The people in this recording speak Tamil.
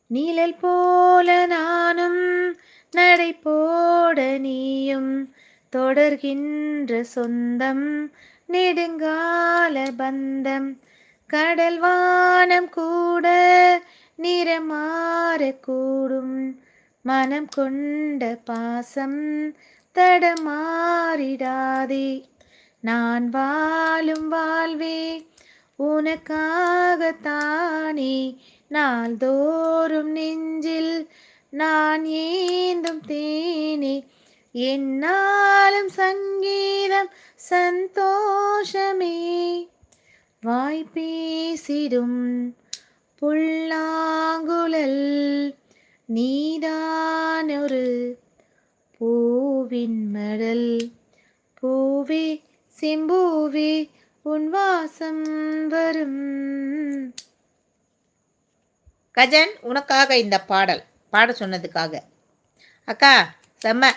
நீழல் போல நானும் நடை போட நீயும் தொடர்கின்ற சொந்தம் நெடுங்கால பந்தம். கடல் வானம் கூட நிறமாறக்கூடும் மனம் கொண்ட பாசம் தடமாறிடாதே. நான் வாழும் வாழ்வே உனக்காகத்தானே, நாள்தோறும் நெஞ்சில் நான் ஏந்தும் தேனே. என்னாலும் சங்கீதம் சந்தோஷமே. வாய் பேசிடும் புல்லாங்குழல் நீதானொரு பூவின் மடல். பூவே செம்பூவே உன் வாசம் வரும். கஜன், உனக்காக இந்த பாடல் பாட சொன்னதுக்காக. அக்கா செம்ம.